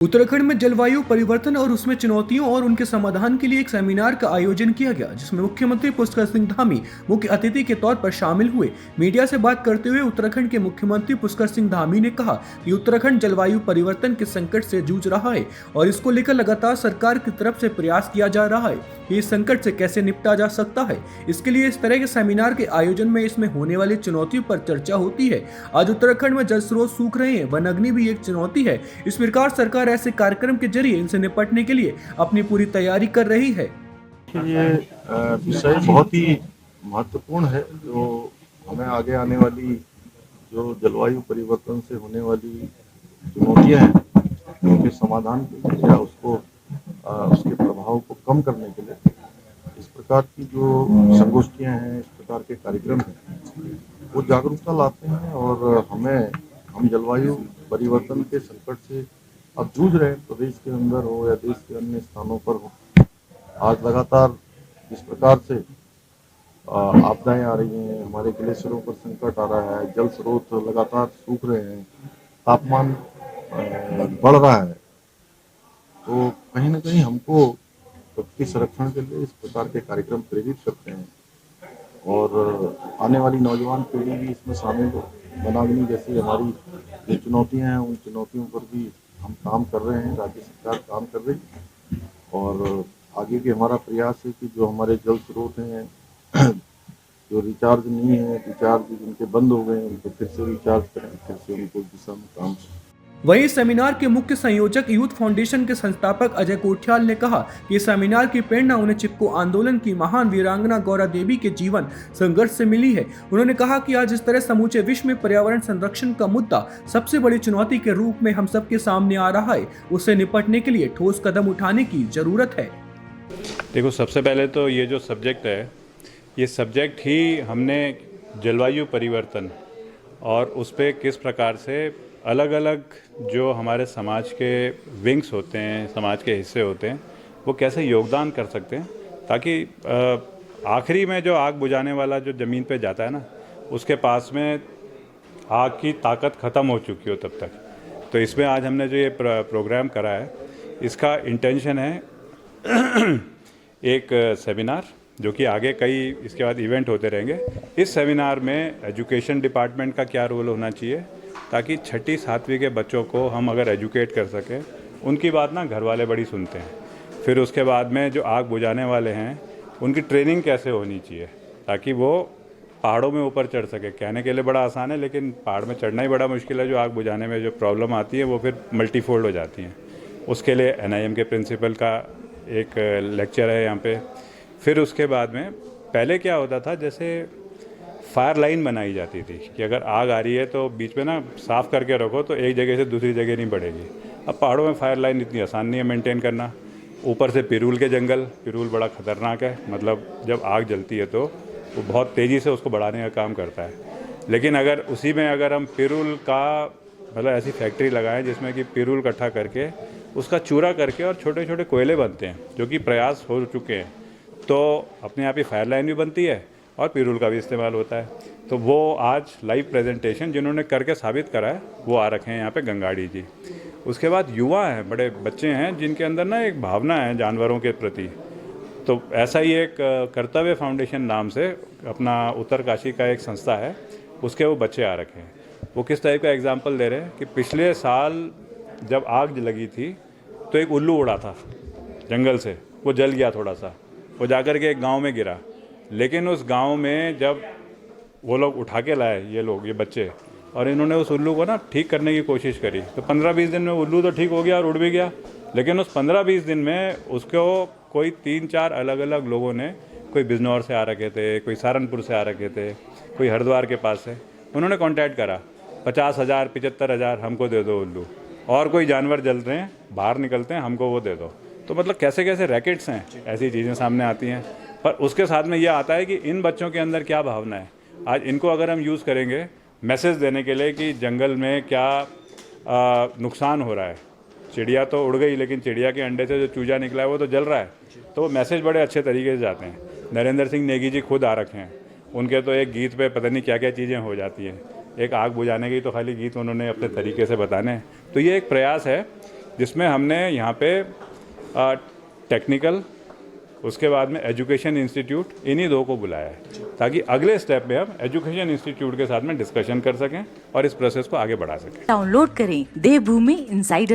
उत्तराखंड में जलवायु परिवर्तन और उसमें चुनौतियों और उनके समाधान के लिए एक सेमिनार का आयोजन किया गया, जिसमें मुख्यमंत्री पुष्कर सिंह धामी मुख्य अतिथि के तौर पर शामिल हुए। मीडिया से बात करते हुए उत्तराखंड के मुख्यमंत्री पुष्कर सिंह धामी ने कहा कि उत्तराखंड जलवायु परिवर्तन के संकट से जूझ रहा है और इसको लेकर लगातार सरकार की तरफ से प्रयास किया जा रहा है कि इस संकट से कैसे निपटा जा सकता है। इसके लिए इस तरह के सेमिनार के आयोजन में इसमें होने वाली चुनौतियों पर चर्चा होती है। आज उत्तराखंड में जल स्रोत सूख रहे हैं, वन अग्नि भी एक चुनौती है। इस प्रकार सरकार ऐसे कार्यक्रम के जरिए इनसे निपटने के लिए अपनी पूरी तैयारी कर रही है। ये विषय बहुत ही महत्वपूर्ण है, जो हमें आगे आने वाली जो जलवायु परिवर्तन से होने वाली चुनौतियां हैं, उनके समाधान के लिए या उसके प्रभाव को कम करने के लिए इस प्रकार की जो संगोष्ठियां हैं, इस प्रकार के कार्यक्रम हैं, वो जागरूकता लाते हैं। और हम जलवायु परिवर्तन के संकट से अब जूझ रहे हैं, प्रदेश के अंदर हो या देश के अन्य स्थानों पर हो। आज लगातार इस प्रकार से आपदाएं आ रही हैं, हमारे ग्लेशियरों पर संकट आ रहा है, जल स्रोत लगातार सूख रहे हैं, तापमान बढ़ रहा है, तो कहीं ना कहीं हमको प्रकृति संरक्षण के लिए इस प्रकार के कार्यक्रम प्रेरित करते हैं। और आने वाली नौजवान पीढ़ी भी इसमें शामिल हो। वन अग्नि जैसी हमारी जो चुनौतियां हैं, उन चुनौतियों पर भी हम काम कर रहे हैं, राज्य सरकार काम कर रही है। और आगे भी हमारा प्रयास है कि जो हमारे जल स्रोत हैं जो रिचार्ज नहीं है, रिचार्ज जिनके बंद हो गए हैं, उनको फिर से रिचार्ज करें, फिर से उनको दिशा में काम। वहीं सेमिनार के मुख्य संयोजक यूथ फाउंडेशन के संस्थापक अजय कोठियाल ने कहा कि इस सेमिनार की प्रेरणा उन्हें चिपको आंदोलन की महान वीरांगना गौरा देवी के जीवन संघर्ष से मिली है। उन्होंने कहा कि आज इस तरह समूचे विश्व में पर्यावरण संरक्षण का मुद्दा सबसे बड़ी चुनौती के रूप में हम सबके सामने आ रहा है। उससे निपटने के लिए ठोस कदम उठाने की जरूरत है। देखो, सबसे पहले तो ये जो सब्जेक्ट है, ये सब्जेक्ट ही हमने जलवायु परिवर्तन और उस पर किस प्रकार से अलग अलग जो हमारे समाज के विंग्स होते हैं, समाज के हिस्से होते हैं, वो कैसे योगदान कर सकते हैं, ताकि आखिरी में जो आग बुझाने वाला जो ज़मीन पे जाता है ना, उसके पास में आग की ताकत ख़त्म हो चुकी हो तब तक। तो इसमें आज हमने जो ये प्रोग्राम करा है, इसका इंटेंशन है एक सेमिनार, जो कि आगे कई इसके बाद इवेंट होते रहेंगे। इस सेमिनार में एजुकेशन डिपार्टमेंट का क्या रोल होना चाहिए, ताकि छठी सातवीं के बच्चों को हम अगर एजुकेट कर सकें, उनकी बात ना घर वाले बड़ी सुनते हैं। फिर उसके बाद में जो आग बुझाने वाले हैं, उनकी ट्रेनिंग कैसे होनी चाहिए, ताकि वो पहाड़ों में ऊपर चढ़ सके। कहने के लिए बड़ा आसान है, लेकिन पहाड़ में चढ़ना ही बड़ा मुश्किल है। जो आग बुझाने में जो प्रॉब्लम आती है, वो फिर मल्टीफोल्ड हो जाती हैं। उसके लिए NIM के प्रिंसिपल का एक लेक्चर है यहाँ पे। फिर उसके बाद में पहले क्या होता था, जैसे फायर लाइन बनाई जाती थी कि अगर आग आ रही है तो बीच में ना साफ़ करके रखो, तो एक जगह से दूसरी जगह नहीं बढ़ेगी। अब पहाड़ों में फायर लाइन इतनी आसान नहीं है मेंटेन करना। ऊपर से पिरूल के जंगल, पिरूल बड़ा ख़तरनाक है, मतलब जब आग जलती है तो वो बहुत तेज़ी से उसको बढ़ाने का काम करता है। लेकिन अगर उसी में अगर हम पिरूल का मतलब ऐसी फैक्ट्री लगाएं जिसमें कि पिरूल इकट्ठा करके उसका चूरा करके और छोटे छोटे कोयले बनते हैं, जो कि प्रयास हो चुके हैं, तो अपने आप ही फायर लाइन भी बनती है और पिरूल का भी इस्तेमाल होता है। तो वो आज लाइव प्रेजेंटेशन जिन्होंने करके साबित करा है, वो आ रखे हैं यहाँ पे गंगाड़ी जी। उसके बाद युवा हैं, बड़े बच्चे हैं, जिनके अंदर ना एक भावना है जानवरों के प्रति। तो ऐसा ही एक कर्तव्य फाउंडेशन नाम से अपना उत्तरकाशी का एक संस्था है, उसके वो बच्चे आ रखे हैं। वो किस टाइप का एग्जाम्पल दे रहे हैं कि पिछले साल जब आग लगी थी तो एक उल्लू उड़ा था जंगल से, वो जल गया थोड़ा सा, वो जाकर के एक गांव में गिरा। लेकिन उस गांव में जब वो लोग उठा के लाए, ये बच्चे, और इन्होंने उस उल्लू को ना ठीक करने की कोशिश करी, तो 15-20 दिन में उल्लू तो ठीक हो गया और उड़ भी गया। लेकिन उस 15-20 दिन में उसको कोई 3-4 अलग अलग लोगों ने, कोई बिजनौर से आ रखे थे, कोई सहारनपुर से आ रखे थे, कोई हरिद्वार के पास से, उन्होंने कॉन्टैक्ट करा, 50,000 75,000 हमको दे दो उल्लू, और कोई जानवर जल रहे हैं बाहर निकलते हैं, हमको वो दे दो। तो मतलब कैसे कैसे रैकेट्स हैं, ऐसी चीज़ें सामने आती हैं। पर उसके साथ में यह आता है कि इन बच्चों के अंदर क्या भावना है। आज इनको अगर हम यूज़ करेंगे मैसेज देने के लिए कि जंगल में क्या नुकसान हो रहा है, चिड़िया तो उड़ गई, लेकिन चिड़िया के अंडे से जो चूजा निकला है वो तो जल रहा है, तो वो मैसेज बड़े अच्छे तरीके से जाते हैं। नरेंद्र सिंह नेगी जी खुद आ रखे हैं, उनके तो एक गीत पे पता नहीं क्या क्या चीज़ें हो जाती हैं। एक आग बुझाने की तो खाली गीत उन्होंने अपने तरीके से बताने हैं। तो ये एक प्रयास है जिसमें हमने यहाँ पे टेक्निकल, उसके बाद में एजुकेशन इंस्टीट्यूट, इन्हीं दो को बुलाया है ताकि अगले स्टेप में हम एजुकेशन इंस्टीट्यूट के साथ में डिस्कशन कर सकें और इस प्रोसेस को आगे बढ़ा सकें। डाउनलोड करें देवभूमि इनसाइडर।